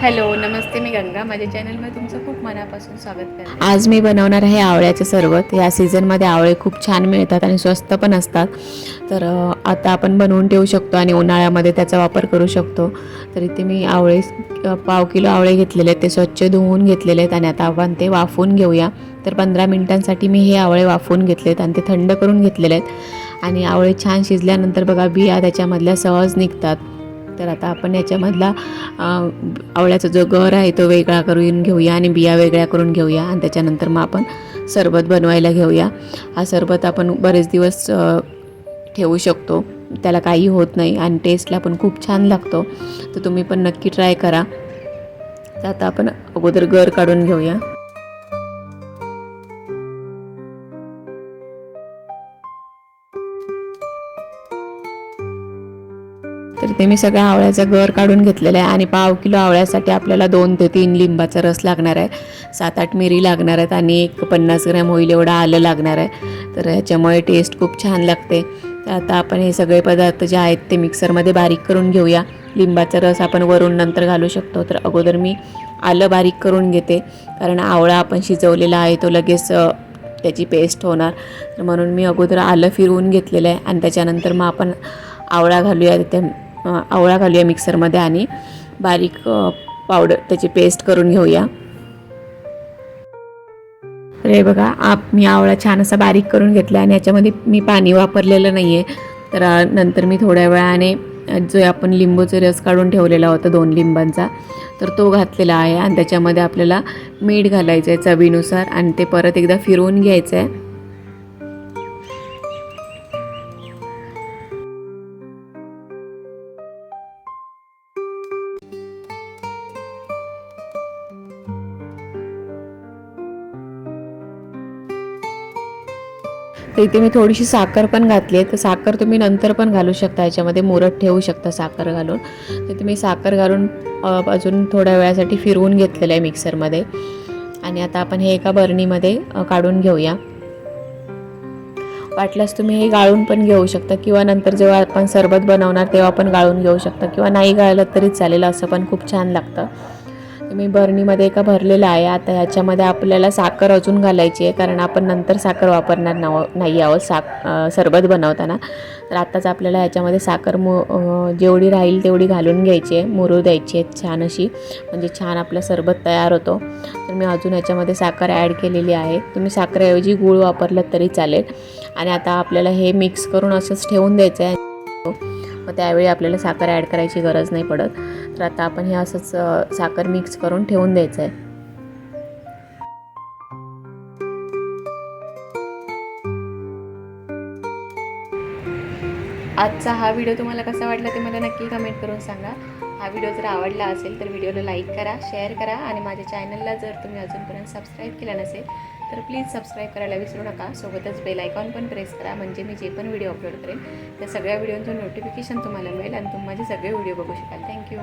Hello, नमस्ते. मी गंगा. माझ्या चॅनलमध्ये तुमचं खूप मनापासून स्वागत करते. आज मी बनवणार आहे आवळ्याचे सरबत. या सीझनमध्ये आवळे खूप छान मिळतात आणि स्वस्त पण असतात. तर आता आपण बनवून ठेवू शकतो आणि उन्हाळ्यामध्ये त्याचा वापर करू शकतो. तर इथे मी आवळे पाव किलो आवळे घेतलेले आहेत. ते स्वच्छ धुवून घेतलेले आहेत आणि आता आपण ते वाफवून घेऊया. तर 15 मिनिटांसाठी मी हे आवळे वाफवून घेतलेत आणि ते थंड करून घेतलेले आहेत. आणि आवळे छान शिजल्यानंतर बघा बिया त्याच्यामधल्या सहज निघतात. तर आता आपण याच्यामधला आवळ्याचा जो गर आहे तो वेगळा करून घेऊया आणि बिया वेगळ्या करून घेऊया आणि त्याच्यानंतर मग आपण सरबत बनवायला घेऊया. हा सरबत आपण बरेच दिवस ठेवू शकतो, त्याला काही होत नाही आणि टेस्टला पण खूप छान लागतो. तर तुम्ही पण नक्की ट्राय करा. तर आता आपण अगोदर गर काढून घेऊया. तर ते मी सगळ्या आवळ्याचा गर काढून घेतलेला आहे आणि पाव किलो आवळ्यासाठी आपल्याला 2 ते 3 लिंबाचा रस लागणार आहे, 7-8 मिरी लागणार आहेत आणि एक 50 ग्रॅम होईल एवढं आलं लागणार आहे. तर ह्याच्यामुळे टेस्ट खूप छान लागते. तर आता आपण हे सगळे पदार्थ जे आहेत ते मिक्सरमध्ये बारीक करून घेऊया. लिंबाचा रस आपण वरून नंतर घालू शकतो. तर अगोदर मी आलं बारीक करून घेते, कारण आवळा आपण शिजवलेला आहे तो लगेच त्याची पेस्ट होणार. तर म्हणून मी अगोदर आलं फिरवून घेतलेलं आहे आणि त्याच्यानंतर मग आपण आवळा घालूया मिक्सरमध्ये आणि बारीक पावडर त्याची पेस्ट करून घेऊया. तर हे बघा मी आवळा छान असा बारीक करून घेतला आणि याच्यामध्ये मी पाणी वापरलेलं नाही आहे. तर नंतर मी थोड्या वेळाने जो आपण लिंबूचा रस काढून ठेवलेला होता 2 लिंबांचा, तर तो घातलेला आहे आणि त्याच्यामध्ये आपल्याला मीठ घालायचं आहे चवीनुसार आणि ते परत एकदा फिरवून घ्यायचं आहे. तर इथे मी थोडीशी साखर पण घातली आहे. तर साखर तुम्ही नंतर पण घालू शकता, याच्यामध्ये मुरत ठेवू शकता साखर घालून. तर तुम्ही साखर घालून अजून थोड्या वेळासाठी फिरवून घेतलेलं आहे मिक्सरमध्ये आणि आता आपण हे एका बरणीमध्ये काढून घेऊया. वाटल्यास तुम्ही हे गाळून पण घेऊ शकता किंवा नंतर जेव्हा आपण सरबत बनवणार तेव्हा पण गाळून घेऊ शकता किंवा नाही गाळलं तरी चालेल, असं पण खूप छान लागतं. मी बरणीमध्ये एका भरलेलं आहे. आता ह्याच्यामध्ये आपल्याला साखर अजून घालायची आहे, कारण आपण नंतर साखर वापरणार नाही आहोत सरबत बनवताना. तर आत्ताच आपल्याला ह्याच्यामध्ये साखर जेवढी राहील तेवढी घालून घ्यायची आहे, मुरू द्यायची आहे छान अशी, म्हणजे छान आपला सरबत तयार होतो. तर मी अजून ह्याच्यामध्ये साखर ॲड केलेली आहे. तुम्ही साखरेऐवजी गूळ वापरलं तरी चालेल. आणि आता आपल्याला हे मिक्स करून असंच ठेवून द्यायचं आहे. मग त्यावेळी आपल्याला साखर ॲड करायची गरज नाही पडत. तर आता आपण हे असंच साखर मिक्स करून ठेवून द्यायचं आहे. आजचा हा व्हिडिओ तुम्हाला कसा वाटला ते मला नक्की कमेंट करून सांगा. हा व्हिडिओ जर आवडला असेल तर व्हिडिओला लाईक करा, शेअर करा आणि माझ्या चॅनलला जर तुम्ही अजूनपर्यंत सबस्क्राईब केलं नसेल तर प्लीज सबस्क्राईब करायला विसरू नका. सोबतच बेल आयकॉन पण प्रेस करा, म्हणजे मी जे पण व्हिडिओ अपलोड करेन त्या सगळ्या व्हिडिओचं नोटिफिकेशन तुम्हाला मिळेल आणि तुम्ही माझे सगळे व्हिडिओ बघू शकाल. थँक्यू.